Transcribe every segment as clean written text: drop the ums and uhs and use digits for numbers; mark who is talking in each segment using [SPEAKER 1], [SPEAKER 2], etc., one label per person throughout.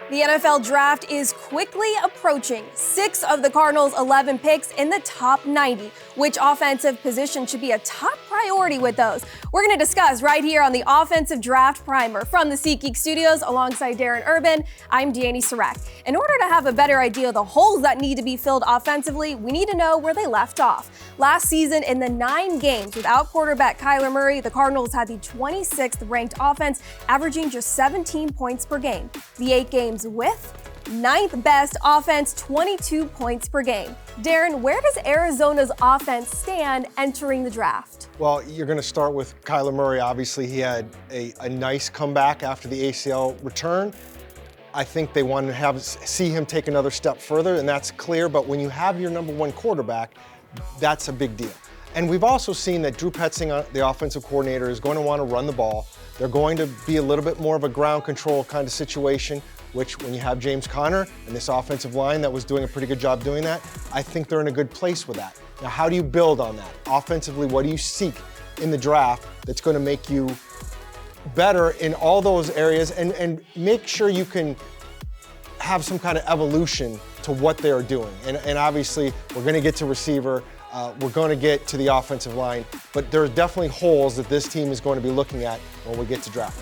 [SPEAKER 1] The NFL draft is quickly approaching. 6 of the Cardinals' 11 picks in the top 90. Which offensive position should be a top priority with those? We're going to discuss right here on the Offensive Draft Primer from the SeatGeek Studios alongside Darren Urban. I'm Dani Sureck. In order to have a better idea of the holes that need to be filled offensively, we need to know where they left off. Last season, in the 9 games without quarterback Kyler Murray, the Cardinals had the 26th ranked offense, averaging just 17 points per game. The 8 games with 9th best offense, 22 points per game. Darren, where does Arizona's offense stand entering the draft?
[SPEAKER 2] Well, you're going to start with Kyler Murray. Obviously, he had a nice comeback after the ACL return. I think they want to see him take another step further, and that's clear. But when you have your number one quarterback, that's a big deal. And we've also seen that Drew Petzing, the offensive coordinator, is going to want to run the ball. They're going to be a little bit more of a ground control kind of situation, which when you have James Conner and this offensive line that was doing a pretty good job doing that, I think they're in a good place with that. Now, how do you build on that? Offensively, what do you seek in the draft that's going to make you better in all those areas and make sure you can have some kind of evolution to what they're doing? And obviously, we're going to get to receiver. We're going to get to the offensive line, but there are definitely holes that this team is going to be looking at when we get to draft.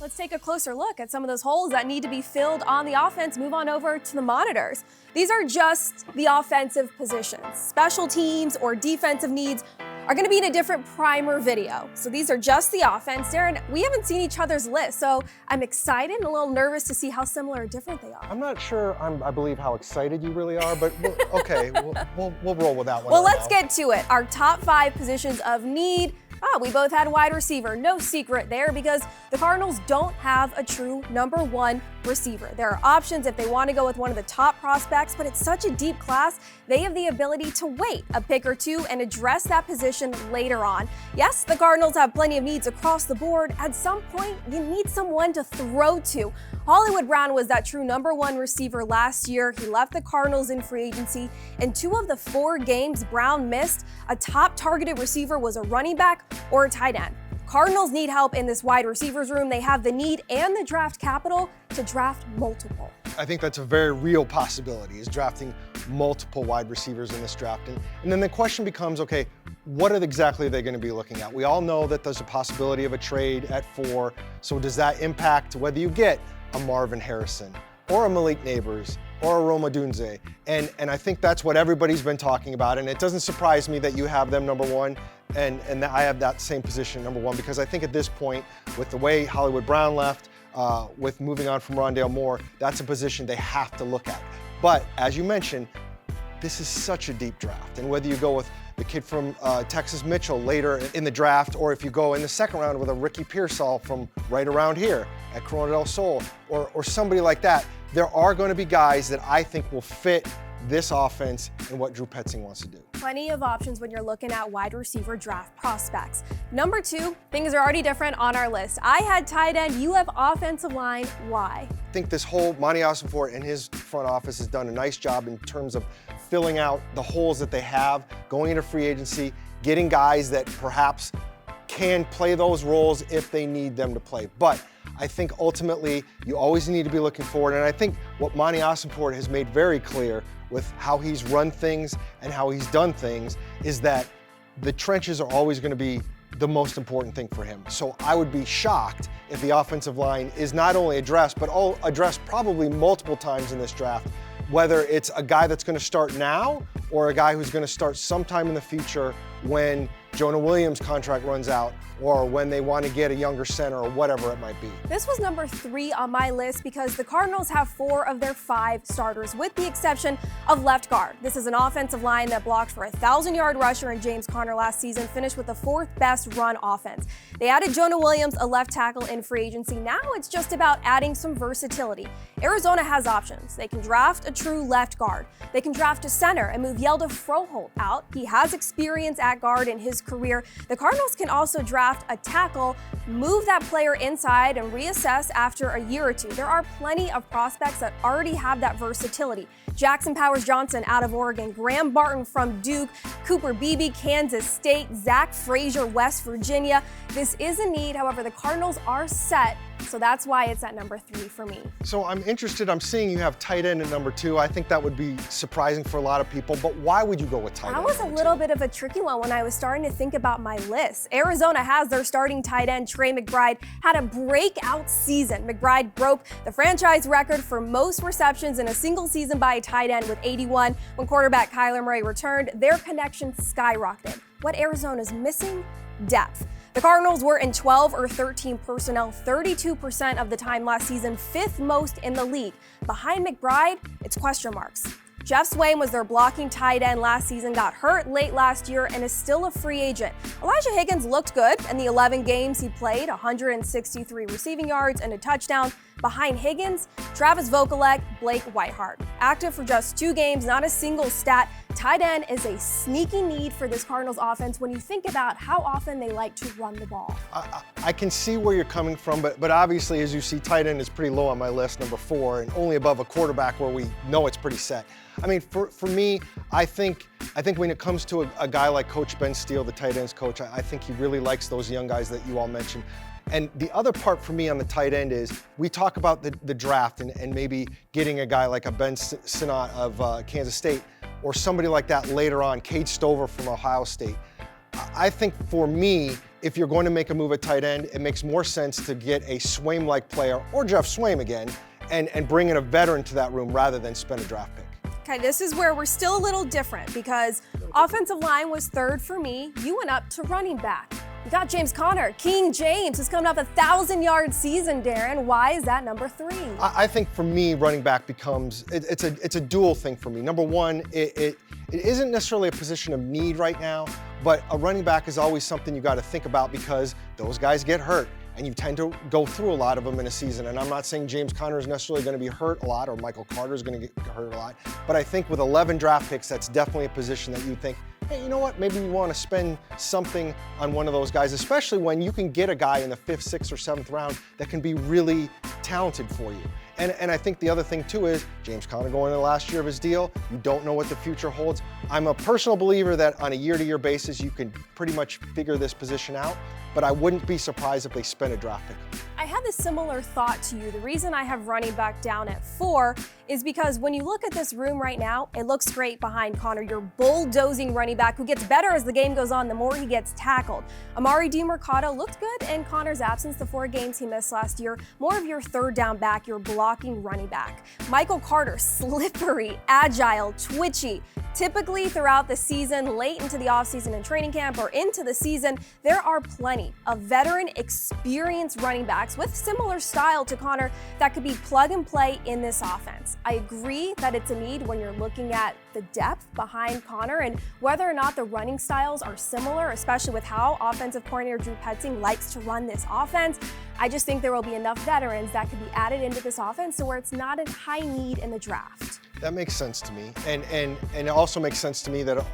[SPEAKER 1] Let's take a closer look at some of those holes that need to be filled on the offense. Move on over to the monitors. These are just the offensive positions. Special teams or defensive needs are going to be in a different primer video. So these are just the offense. Darren, we haven't seen each other's list, so I'm excited and a little nervous to see how similar or different they are.
[SPEAKER 2] I'm not sure I believe how excited you really are, but okay, we'll roll with that one.
[SPEAKER 1] Well, let's get to it. Our top 5 positions of need. We both had wide receiver. No secret there because the Cardinals don't have a true number 1 receiver. There are options if they want to go with one of the top prospects, but it's such a deep class, they have the ability to wait a pick or two and address that position later on. Yes, the Cardinals have plenty of needs across the board. At some point, you need someone to throw to. Hollywood Brown was that true number 1 receiver last year. He left the Cardinals in free agency. In 2 of the 4 games Brown missed, a top targeted receiver was a running back or a tight end. Cardinals need help in this wide receivers room. They have the need and the draft capital to draft multiple.
[SPEAKER 2] I think that's a very real possibility, is drafting multiple wide receivers in this draft. And then the question becomes, okay, what exactly are they going to be looking at? We all know that there's a possibility of a trade at 4. So does that impact whether you get a Marvin Harrison or a Malik Neighbors or a Roma Dunze? And I think that's what everybody's been talking about. And it doesn't surprise me that you have them number 1 and that I have that same position number 1, because I think at this point, with the way Hollywood Brown left, with moving on from Rondale Moore, that's a position they have to look at. But as you mentioned, this is such a deep draft. And whether you go with the kid from Texas Mitchell later in the draft, or if you go in the second round with a Ricky Pearsall from right around here at Corona del Sol, or somebody like that, there are going to be guys that I think will fit this offense and what Drew Petzing wants to do.
[SPEAKER 1] Plenty of options when you're looking at wide receiver draft prospects. Number 2, things are already different on our list. I had tight end, you have offensive line. Why?
[SPEAKER 2] I think this whole Monty Ossenfort and his front office has done a nice job in terms of filling out the holes that they have, going into free agency, getting guys that perhaps can play those roles if they need them to play. But I think ultimately you always need to be looking forward. And I think what Monty Ossenfort has made very clear with how he's run things and how he's done things is that the trenches are always going to be the most important thing for him. So I would be shocked if the offensive line is not only addressed, but addressed probably multiple times in this draft, whether it's a guy that's going to start now or a guy who's going to start sometime in the future when Jonah Williams' contract runs out, or when they want to get a younger center, or whatever it might be.
[SPEAKER 1] This was number 3 on my list because the Cardinals have 4 of their 5 starters, with the exception of left guard. This is an offensive line that blocked for a 1,000-yard rusher in James Conner last season, finished with the 4th best run offense. They added Jonah Williams, a left tackle, in free agency. Now it's just about adding some versatility. Arizona has options. They can draft a true left guard. They can draft a center and move Yelda Froholt out. He has experience at guard in his career. The Cardinals can also draft a tackle, move that player inside, and reassess after a year or 2. There are plenty of prospects that already have that versatility. Jackson Powers Johnson out of Oregon, Graham Barton from Duke, Cooper Beebe, Kansas State, Zach Frazier, West Virginia. This is a need. However, the Cardinals are set So that's why it's at number 3 for me.
[SPEAKER 2] So I'm interested, I'm seeing you have tight end at number 2. I think that would be surprising for a lot of people, but why would you go with tight end?
[SPEAKER 1] That was a little bit of a tricky one when I was starting to think about my list. Arizona has their starting tight end, Trey McBride, had a breakout season. McBride broke the franchise record for most receptions in a single season by a tight end with 81. When quarterback Kyler Murray returned, their connection skyrocketed. What Arizona's missing? Depth. The Cardinals were in 12 or 13 personnel 32% of the time last season, 5th most in the league. Behind McBride, it's question marks. Jeff Swain was their blocking tight end last season, got hurt late last year, and is still a free agent. Elijah Higgins looked good in the 11 games he played, 163 receiving yards and a touchdown. Behind Higgins, Travis Vokalek, Blake Whiteheart. Active for just 2 games, not a single stat. Tight end is a sneaky need for this Cardinals offense when you think about how often they like to run the ball.
[SPEAKER 2] I can see where you're coming from, but obviously, as you see, tight end is pretty low on my list, number 4, and only above a quarterback where we know it's pretty set. I mean, for me, I think when it comes to a guy like Coach Ben Steele, the tight ends coach, I think he really likes those young guys that you all mentioned. And the other part for me on the tight end is we talk about the draft and maybe getting a guy like a Ben Sinnott of Kansas State or somebody like that later on, Cade Stover from Ohio State. I think for me, if you're going to make a move at tight end, it makes more sense to get a Swaim-like player or Jeff Swaim again and bring in a veteran to that room rather than spend a draft pick.
[SPEAKER 1] Okay, this is where we're still a little different because offensive line was 3rd for me. You went up to running back. You got James Conner. King James is coming off a 1,000-yard season, Darren. Why is that number 3?
[SPEAKER 2] I think for me, running back becomes, it's a dual thing for me. Number one, it isn't necessarily a position of need right now, but a running back is always something you got to think about because those guys get hurt. And you tend to go through a lot of them in a season. And I'm not saying James Conner is necessarily going to be hurt a lot or Michael Carter is going to get hurt a lot. But I think with 11 draft picks, that's definitely a position that you think, hey, you know what? Maybe you want to spend something on one of those guys, especially when you can get a guy in the 5th, 6th, or 7th round that can be really talented for you. And I think the other thing too is James Conner going into the last year of his deal. You don't know what the future holds. I'm a personal believer that on a year-to-year basis, you can pretty much figure this position out, but I wouldn't be surprised if they spent a draft pick.
[SPEAKER 1] I had a similar thought to you. The reason I have running back down at 4 is because when you look at this room right now, it looks great behind Conner. Your bulldozing running back who gets better as the game goes on, the more he gets tackled. Amari DiMercato looked good in Conner's absence, the 4 games he missed last year. More of your 3rd down back, your blocking running back. Michael Carter, slippery, agile, twitchy. Typically throughout the season, late into the offseason and training camp or into the season, there are plenty of veteran, experienced running backs with similar style to Conner that could be plug and play in this offense. I agree that it's a need when you're looking at the depth behind Conner and whether or not the running styles are similar, especially with how offensive coordinator Drew Petzing likes to run this offense. I just think there will be enough veterans that could be added into this offense to where it's not a high need in the draft.
[SPEAKER 2] That makes sense to me. And it also makes sense to me that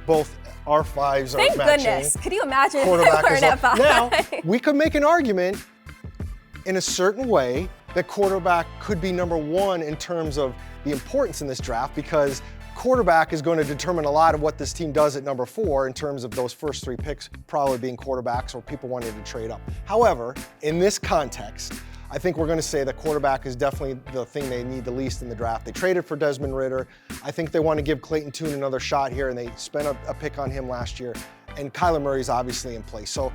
[SPEAKER 2] both R5s are
[SPEAKER 1] Thank
[SPEAKER 2] matching.
[SPEAKER 1] goodness. Could you imagine
[SPEAKER 2] Quarterback
[SPEAKER 1] if they weren't at 5?
[SPEAKER 2] Now, we could make an argument in a certain way that quarterback could be number 1 in terms of the importance in this draft because quarterback is going to determine a lot of what this team does at number 4 in terms of those first 3 picks probably being quarterbacks or people wanting to trade up. However, in this context, I think we're going to say that quarterback is definitely the thing they need the least in the draft. They traded for Desmond Ridder. I think they want to give Clayton Tune another shot here, and they spent a pick on him last year. And Kyler Murray is obviously in place. So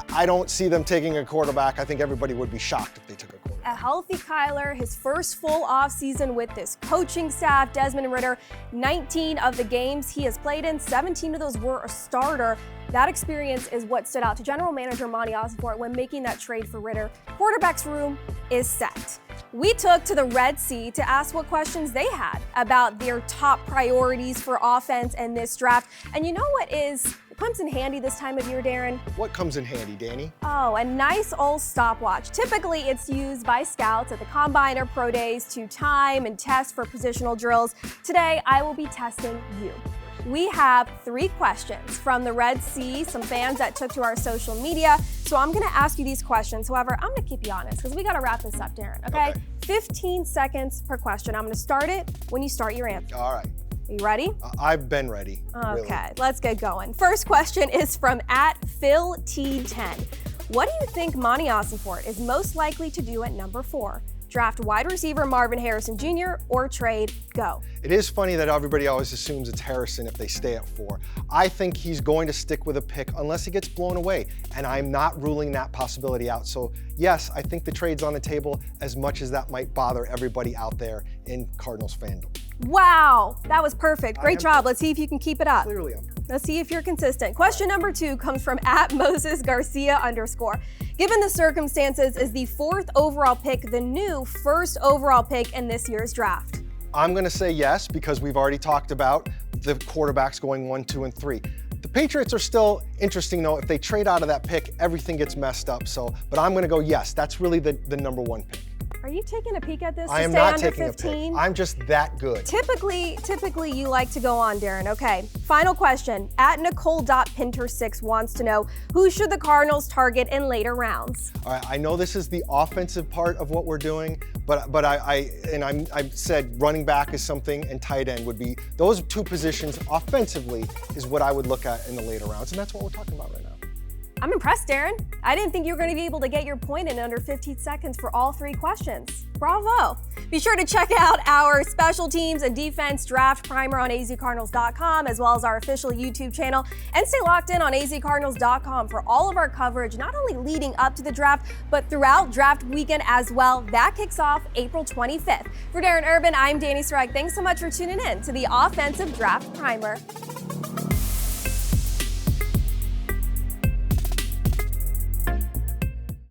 [SPEAKER 2] I don't see them taking a quarterback. I think everybody would be shocked if they took a quarterback.
[SPEAKER 1] A healthy Kyler, his first full offseason with this coaching staff, Desmond Ridder, 19 of the games he has played in, 17 of those were a starter. That experience is what stood out to General Manager Monty Ossenfort when making that trade for Ridder. Quarterback's room is set. We took to the Red Sea to ask what questions they had about their top priorities for offense and this draft. And you know what comes in handy this time of year, Darren?
[SPEAKER 2] What comes in handy, Dani?
[SPEAKER 1] Oh, a nice old stopwatch. Typically, it's used by scouts at the combine or pro days to time and test for positional drills. Today, I will be testing you. We have 3 questions from the Red Sea, some fans that took to our social media. So I'm going to ask you these questions. However, I'm going to keep you honest because we got to wrap this up, Darren, okay? 15 seconds per question. I'm going to start it when you start your answer.
[SPEAKER 2] All right.
[SPEAKER 1] Are you ready?
[SPEAKER 2] I've been ready.
[SPEAKER 1] Okay, Let's get going. First question is from @PhilT10. What do you think Monty Ossenfort is most likely to do at number 4? Draft wide receiver Marvin Harrison Jr. or trade? Go.
[SPEAKER 2] It is funny that everybody always assumes it's Harrison if they stay at 4. I think he's going to stick with a pick unless he gets blown away, and I'm not ruling that possibility out. So yes, I think the trade's on the table, as much as that might bother everybody out there in Cardinals fandom.
[SPEAKER 1] Wow, that was perfect. Great job. Let's see if you can keep it up.
[SPEAKER 2] Clearly I'm.
[SPEAKER 1] Let's see if you're consistent. Question number 2 comes from @MosesGarcia_. Given the circumstances, is the 4th overall pick the new 1st overall pick in this year's draft?
[SPEAKER 2] I'm going to say yes, because we've already talked about the quarterbacks going 1, 2, and 3. The Patriots are still interesting, though. If they trade out of that pick, everything gets messed up. But I'm going to go yes. That's really the number 1 pick.
[SPEAKER 1] Are you taking a peek at this
[SPEAKER 2] I
[SPEAKER 1] to
[SPEAKER 2] am
[SPEAKER 1] stay
[SPEAKER 2] not
[SPEAKER 1] under
[SPEAKER 2] taking
[SPEAKER 1] 15?
[SPEAKER 2] a pick. I'm just that good.
[SPEAKER 1] Typically you like to go on, Darren. Okay, final question. @Nicole.Pinter6 wants to know, who should the Cardinals target in later rounds?
[SPEAKER 2] All right, I know this is the offensive part of what we're doing, but I said running back is something, and tight end would be, those 2 positions offensively is what I would look at in the later rounds, and that's what we're talking about right now.
[SPEAKER 1] I'm impressed, Darren. I didn't think you were going to be able to get your point in under 15 seconds for all 3 questions. Bravo. Be sure to check out our special teams and defense draft primer on azcardinals.com, as well as our official YouTube channel, and stay locked in on azcardinals.com for all of our coverage, not only leading up to the draft, but throughout draft weekend as well. That kicks off April 25th. For Darren Urban, I'm Dani Sureck. Thanks so much for tuning in to the Offensive Draft Primer.